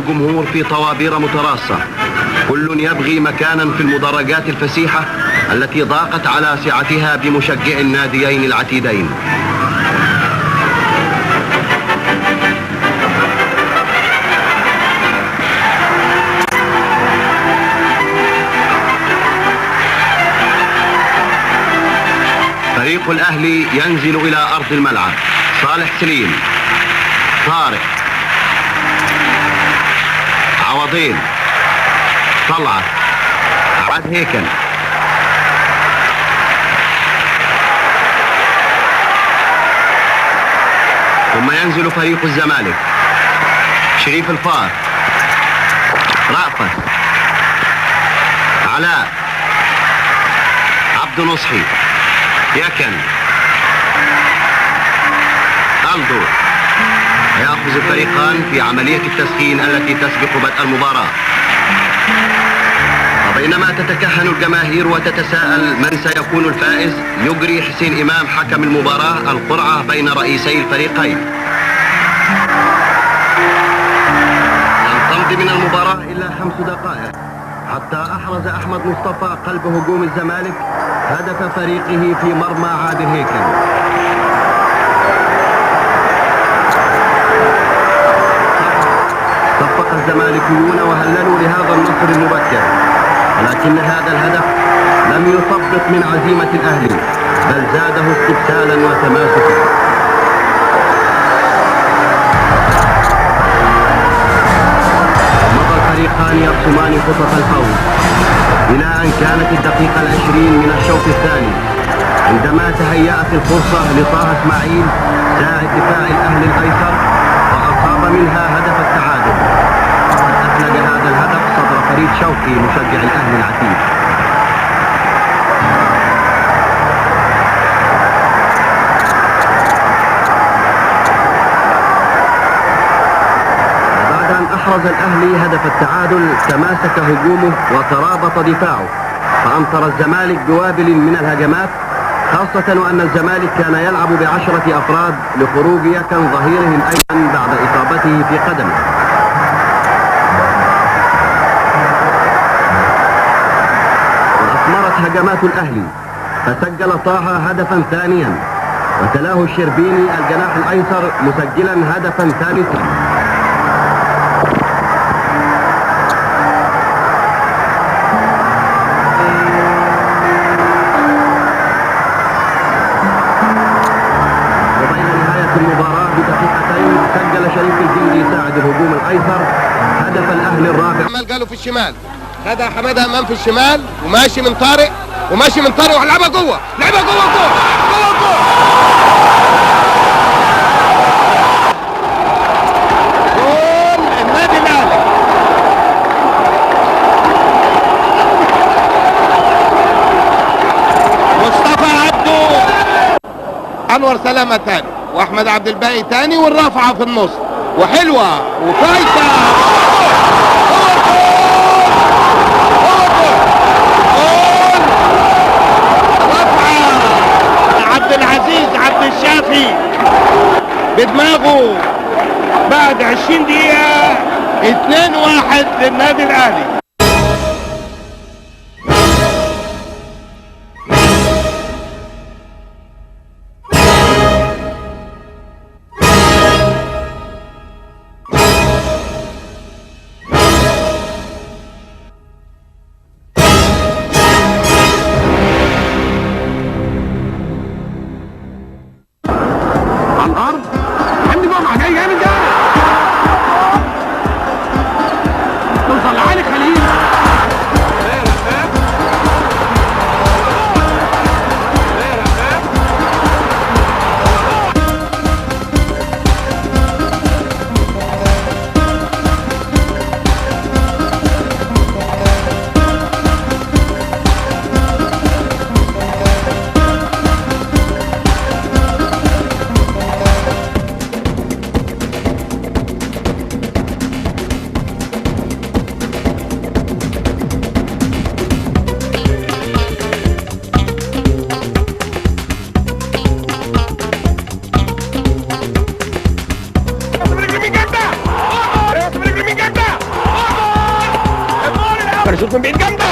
الجمهور في طوابير متراصة، كل يبغي مكانا في المدرجات الفسيحة التي ضاقت على سعتها بمشجعي الناديين العتيدين. فريق الأهلي ينزل إلى أرض الملعب. صالح سليم، طارق، عوضين، طلعت، عاد هيكل، ثم ينزل فريق الزمالك. شريف الفار، رأفت، علاء، عبد نصحي، يكن، ألدو. يأخذ الفريقان في عملية التسخين التي تسبق بدء المباراة. وبينما تتكهن الجماهير وتتساءل من سيكون الفائز، يجري حسين إمام حكم المباراة القرعة بين رئيسي الفريقين. لم تمض من المباراة إلا 5 دقائق حتى أحرز أحمد مصطفى قلب هجوم الزمالك هدف فريقه في مرمى عادل هيكل. صفق الزمالكيون وهللوا لهذا النصر المبكر، ولكن هذا الهدف لم يثبط من عزيمة الأهلي، بل زاده استبسالا وتماسكا. مضى الفريقان يرسمان خطط الفوز إلى أن كانت الدقيقة 20 من الشوط الثاني، عندما تهيأت الفرصة لطه اسماعيل ساعد دفاع الأهلي الأيسر وأصاب منها هدف التعادل. أثلج هذا الهدف صدر فريد شوقي مشجع الأهلي العتيد. بعد أن أحرز الأهلي هدف التعادل تماسك هجومه وترابط دفاعه، فأمطر الزمالك بوابل من الهجمات، خاصة وأن الزمالك كان يلعب ب10 أفراد لخروج يكن ظهيره الأيمن بعد إصابته في قدمه. وأثمرت هجمات الأهلي، فسجل طه هدفا ثانيا، وتلاه الشربيني الجناح الأيسر مسجلا هدفا ثالثا. المباراة بدقيقتين سجل شريف الجندي ساعد الهجوم الايسر هدف الاهلي الرابع. عمال قالوا في الشمال، هذا حماده امام في الشمال وماشي من طارق وهلعبها جوه، لعبها جوه جول النادي الاهلي. مصطفى عبده، انور سلامه تاني، واحمد عبد الباقي تاني، والرافعه في النص وحلوه وفايته. رافعه عبد العزيز عبد الشافي بدماغه بعد 20 دقيقه. 2-1 للنادي الاهلي. توصل لعلي خليل شوط من بعيد جامده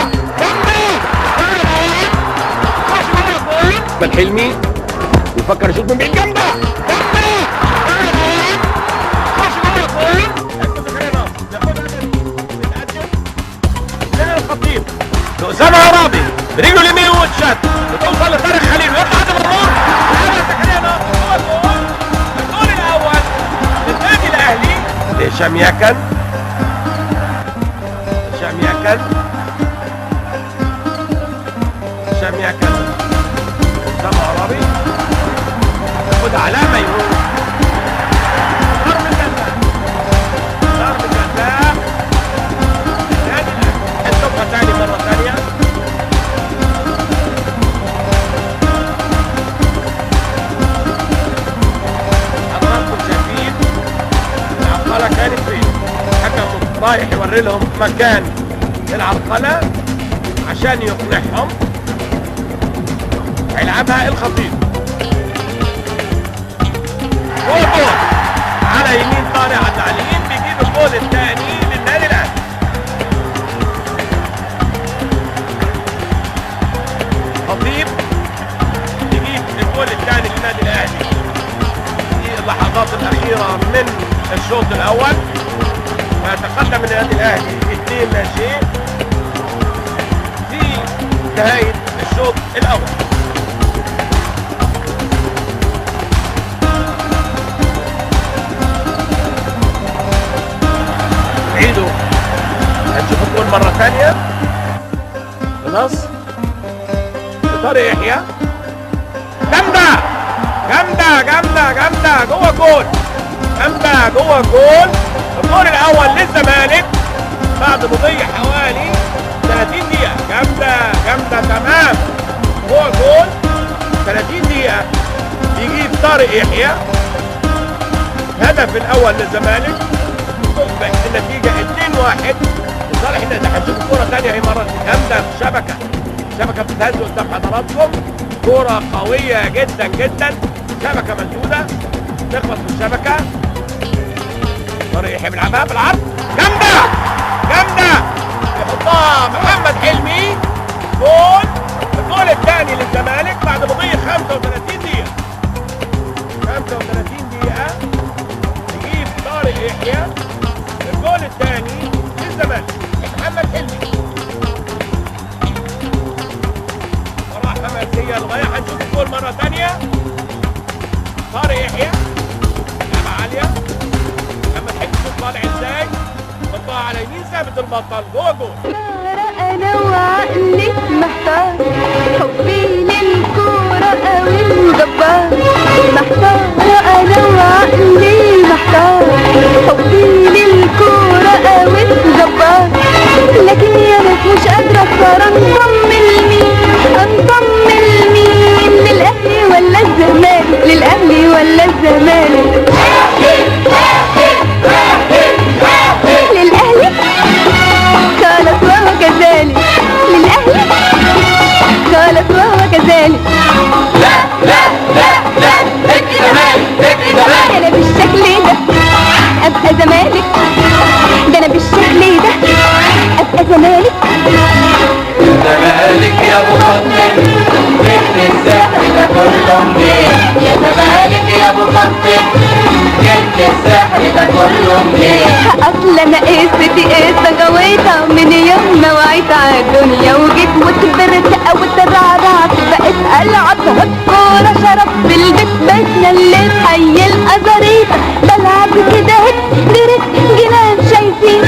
احمد حلمي يفكر يشوط من بعيد جامده الخطيب لأسامة عرابي برجله اليمين وتشات وتوصل لطارق خليل ويطلع عدم الروح الجول الاول للنادي الاهلي هشام يكن أسامة عرابي ياخد علامة يروح ضرب جزاء النادي الاهلي نشوفها تاني مرة ثانية حضراتكم شايفين العرقلة كانت فين؟ الحكم رايح يوري لهم مكان العرقلة عشان يقنعهم. هيلعبها الخطيب جول على يمين طارق عدالين بيجيب الجول الثاني للنادي الاهلي. خطيب يجيب الجول الثاني للنادي الاهلي في اللحظات الاخيره من الشوط الاول ويتقدم النادي الاهلي 2-0 في نهايه الشوط الاول. عيدوا هنشوف الجول مرة ثانية. خلاص طارق يحيى جامدة جوه جول الجول الأول للزمالك بعد مضي حوالي 30 دقيقة. جامدة تمام جوه جول 30 دقيقة يجيب طارق يحيى الهدف الأول للزمالك. تصبح النتيجة 2-1 لصالح النادي. هنشوف كورة ثانية هي مرة جامدة في شبكة بتتهز قدام حضراتكم. كورة قوية جدا شبكة مسدودة تخبط في الشبكة. طارق يحيى بيلعبها بالعرض جامدة يحطها محمد حلمي الجول الثاني للزمالك بعد مضي 35 دقيقة. يجيب طارق يحيى الجول الثاني للزمالك. محمد حلمي صراحة حماسية للغاية. هنشوف الجول مرة ثانية. طارق يحيى لعبة عالية. محمد حلمي شوف طالع ازاي حطها على يمين ثابت البطل جوه جول. انا وعقلي محتار حبي للكورة قوي الجبار محتار. انا وعقلي محتار حبي للكورة قوي الجبار لكن يا ناس مش قادرة اختار انضم لمين للاهلي ولا الزمالك للاهلي قالت وهو كذلك للاهلي قالت وهو كذلك. انا بالشكل ده ابقى زمالك زمالك يا ابو خطيب ابن الساحل ده كله منين يا زمالك يا ابو خطيب ابن الساحل ده كله منين. اصل انا قصتي قصه غويطه من يوم ما وعيت على الدنيا وجيت وكبرت او ترعرعت بقيت العب كوره شرف في البيت بتنلت حي الازاريطه بلعب كده درت جنان شايفين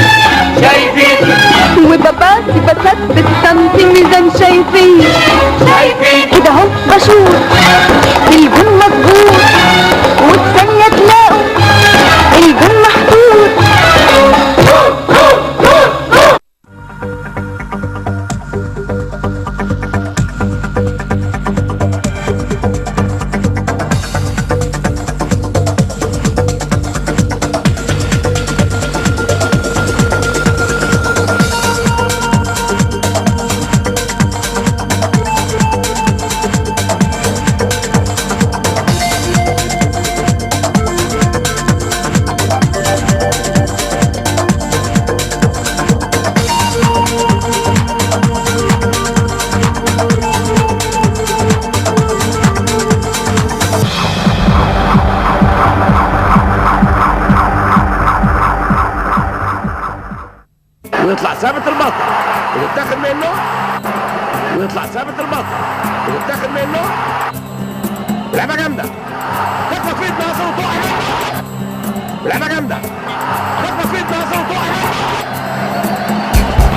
وبباصي بثبت سمتي ميزان شايفين كده اهو بشوف الجون مظبوط والثانيه تلاقوا الجون محطوط. لعبه جامده. خطه في التواصل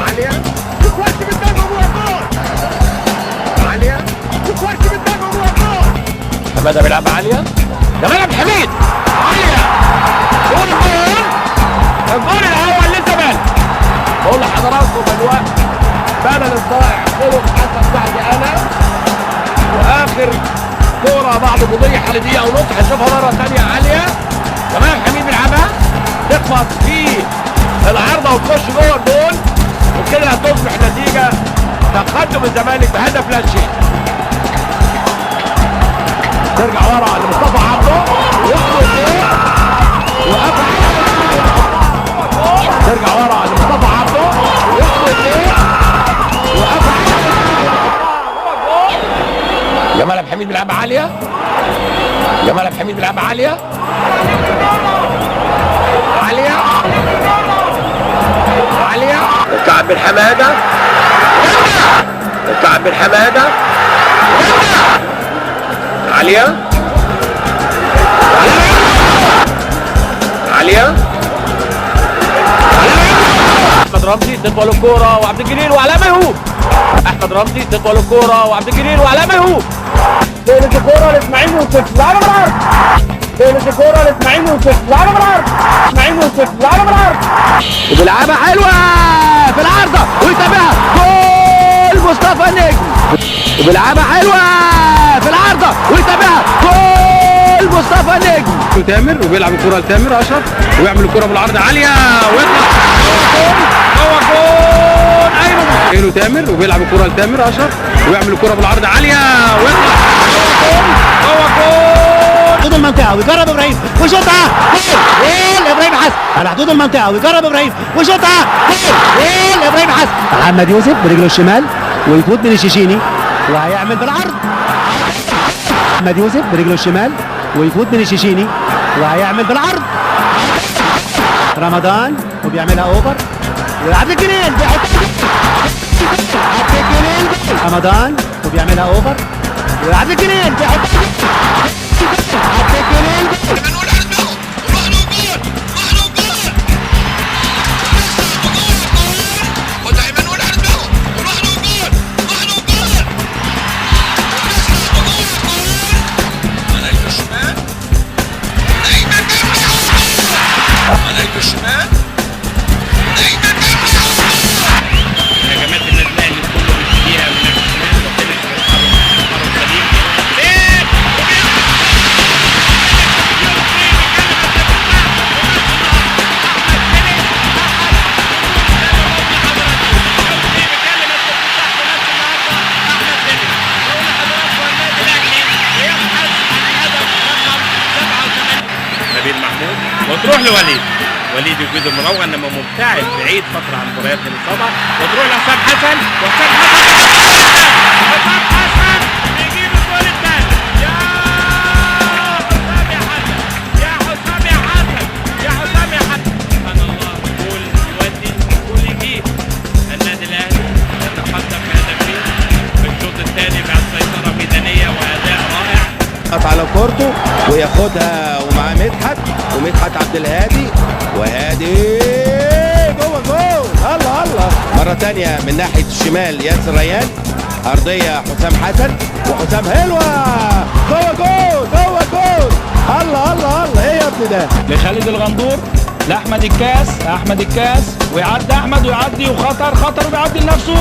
عاليه، كويس بالدفع جوه الجول. عاليه، كويس بالدفع جوه الجول. حماده بيلعب عاليه، جمال عبد الحميد عاليه، جول الجول الاول للزمالك. بقول لحضراتكم الوقت بدل الضائع خلق حسن بعد انا، واخر كوره بعد مضيع حوالي دقيقه ونص هنشوفها مره ثانيه عاليه. جمال عبد الحميد بيلعبها تخبط في العارضه وتخش جوه الجول، وكده هتصبح نتيجه تقدم الزمالك بهدف لا شيء. ترجع ورا لمصطفى عبده ويخطف وقفل، ترجع ورا لمصطفى عبده ويخطف وقفل. جمال عبد الحميد بيلعبها عاليه، جمال عبد الحميد بيلعبها عاليه عاليه عاليه. الكعب بن حماده، الكعب بن حماده عاليه عاليه. احمد رمزي تطول الكوره وعبد الجليل وعلاء ميهوب. احمد رمزي تطول الكوره وعبد الجليل وعلاء ميهوب. ليلة الكوره لاسماعيل يوسف لعبه بالعرض. ليلة الكوره لاسماعيل يوسف لعبه بالعرض. اسماعيل يوسف لعبه بالعرض وبيلعبها حلوه في العارضه ويتابعها جول مصطفى نجم. وبيلعبها حلوه في العارضه ويتابعها جول مصطفى نجم. تامر وبيلعب الكره لتامر اشرف ويعمل الكره بالعرض عاليه ويطلع هو جول. ايوه حلو تامر وبيلعب الكره لتامر اشرف ويعمل الكره بالعرض عاليه ويطلع هو جول. حدود المنطقه ويجرب ابراهيم ويشوطها جول ابراهيم حسن على حدود المنطقه ويجرب ابراهيم ويشوطها جول ابراهيم حسن. محمد يوسف برجله الشمال ويفوت من الشيشيني وهيعمل بالعرض. محمد يوسف برجله الشمال ويفوت من الشيشيني وهيعمل بالعرض. رمضان وبيعملها اوفر وعبد الجليل بيحطها. عبد الجليل رمضان وبيعملها اوفر وعبد الجليل بيحطها. عبد الجليل وتروح لوليد، وليد يجيد المراوغه انما مبتعد بعيد فتره عن مباريات الاصابه، وتروح لحسام حسن وحسام حسن بيجيب الجول الثاني. يا حسام يا حسن، يا حسام يا حسن، يا حسام يا حسن. سبحان الله، جول يودي جول يجيب. النادي الاهلي يتقدم بهدفين في الشوط الثاني بعد سيطره ميدانيه واداء رائع. على كورته وياخدها ومعاه مدحت ومدحت عبد الهادي وهادي جوه جول. الله الله. مره ثانيه من ناحيه الشمال ياسر ريان، ارضيه حسام حسن وحسام حلوه جوه جول جوه جول. الله الله الله. ايه يا ابني ده؟ لخالد الغندور لاحمد الكاس، احمد الكاس ويعدي احمد ويعدي وخطر خطر وبيعدي لنفسه.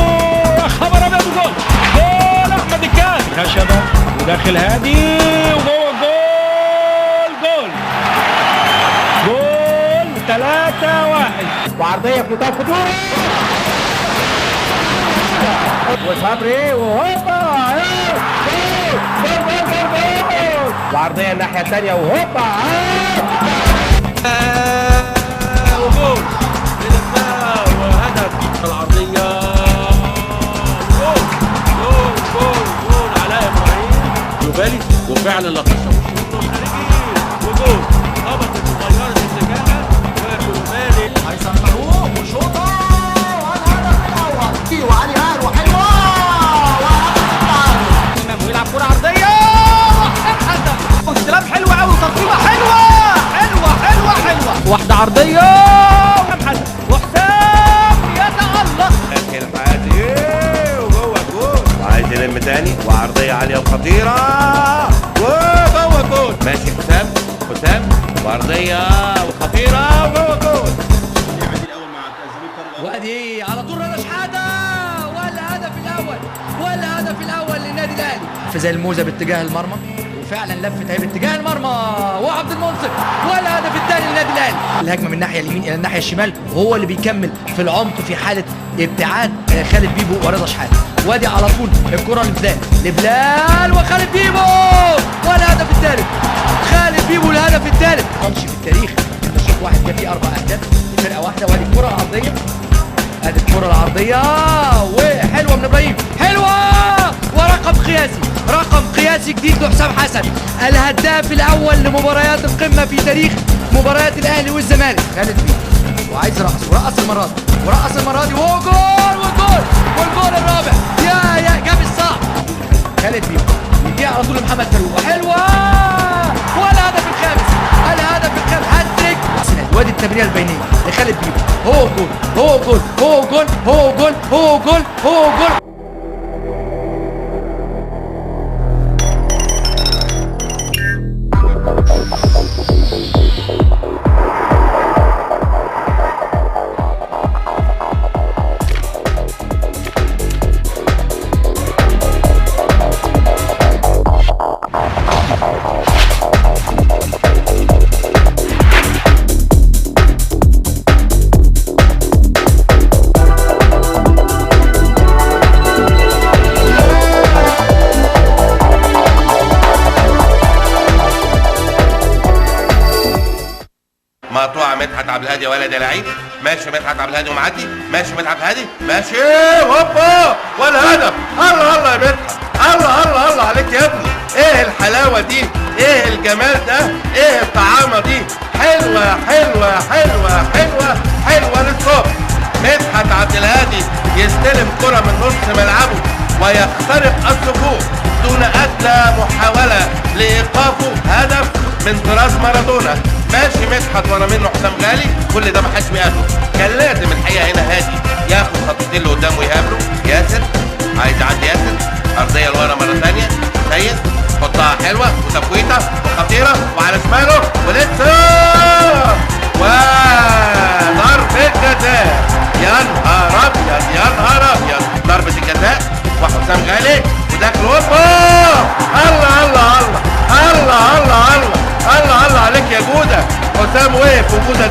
يا خبر ابيض جول. جول احمد الكاس خشبه وداخل هادي وجوه جول. جول جول 3-1 وعرضيه في منتهى الخطوره وصبري وهوبا جول جول جول جول. وعرضيه الناحيه الثانيه وهوبا وجول وهدف العرضيه. جول جول جول جول علاء ابراهيم يبالي وفعلا لقصه الشوط الخارجي وجول هبطت وغيرت اتجاهها وكلوبالي هيثم فاروق وشوطه والهدف الاول وعلي هار وحلوه ويلعب كره عرضيه وحسام حسن واستلام حلو قوي وتصويبه حلوه حلوه حلوه حلوه. وارضيه وخطيره وجوه جول. وادي على طول رضا شحاته والهدف الاول للنادي الاهلي في زي الموزه باتجاه المرمى، وفعلا لفت اهي باتجاه المرمى وعبد المنصف والهدف الثاني للنادي الاهلي. الهجمه من الناحيه اليمين الى الناحيه الشمال وهو اللي بيكمل في العمق في حاله ابتعاد خالد بيبو ورضا شحاته. وادي على طول الكره لبلال وخالد بيبو والهدف الثالث. خالد بيبو الهدف الثالث. ماتش في التاريخ ان الشوط واحد كان فيه 4 اهداف في فرقه واحده. وادي الكره العرضيه، ادي الكره العرضيه وحلوه من ابراهيم، حلوه رقم قياسي جديد لحسام حسن، الهداف الاول لمباريات القمه في تاريخ مباريات الاهلي والزمالك. خالد بيبو وعايز ورقص المره دي والجول الرابع. يا جاب الصعب خالد بيبو يجي على طول محمد فاروق وحلوه والهدف الخامس هاتريك. وادي التمريره البينيه لخالد بيبو، هو جول. مقطوعه مدحت عبد الهادي يا ولد يا لعيب. ماشي مدحت عبد الهادي ومعدي، ماشي مدحت هادي ماشي هوبا والهدف. الله يا مدحت، الله عليك يا ابني. ايه الحلاوه دي، ايه الجمال ده، ايه الطعامه دي، حلوه للصبح. مدحت عبد الهادي يستلم كره من نص ملعبه ويخترق الصفوف دون ادنى محاوله لايقافه. هدف من طراز مارادونا. ماشي مدحت ورا منه حسام غالي، كل ده ما حدش بيقابله. كان لازم الحقيقه هنا هادي ياخد خطوتين لقدام ويقابله. ياسر عايز يعدي، ياسر ارضيه لورا مره ثانيه. سيد حطها حلوه وتفويته وخطيره وعلى شماله ولسه وضربه جزاء. يا نهار ابيض ضربه الجزاء وحسام غالي وداخل هوبا. الله عليك يا جودة. حسام وقف وجودة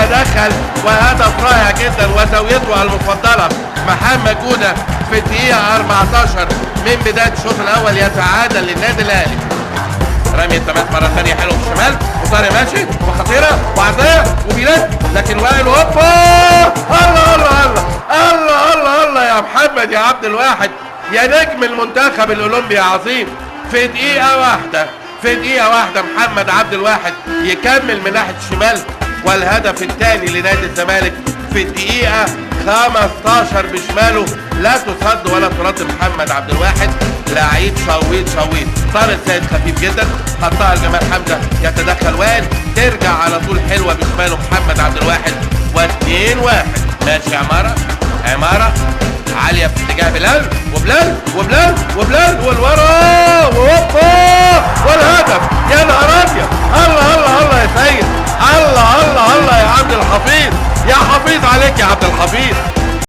دخل وهدف رائع جدا وزاويته المفضلة. محمد جودة في الدقيقة 14 من بداية الشوط الأول يتعادل للنادي الأهلي. رمي التماس مرة ثانية حلو في الشمال وطارق ماشي وخطيرة وعرضية وبيلد لكن وائل هوبا. الله يا محمد يا عبد الواحد يا نجم المنتخب الأولمبي يا عظيم. في دقيقة واحدة محمد عبد الواحد يكمل من ناحية الشمال والهدف الثاني لنادي الزمالك في الدقيقة 15 بشماله. لا تصد ولا ترد. محمد عبد الواحد لعيب شويط. طارق سيد خفيف جدا حطها لجمال حمزة يتدخل وائل ترجع على طول حلوة بشماله محمد عبد الواحد و2-1. ماشي عمارة عالية في اتجاه وبلال والورا وهوبا والهدف. يا نهار ابيض. الله يا سيد. الله يا عبد الحفيظ. يا حفيظ عليك يا عبد الحفيظ.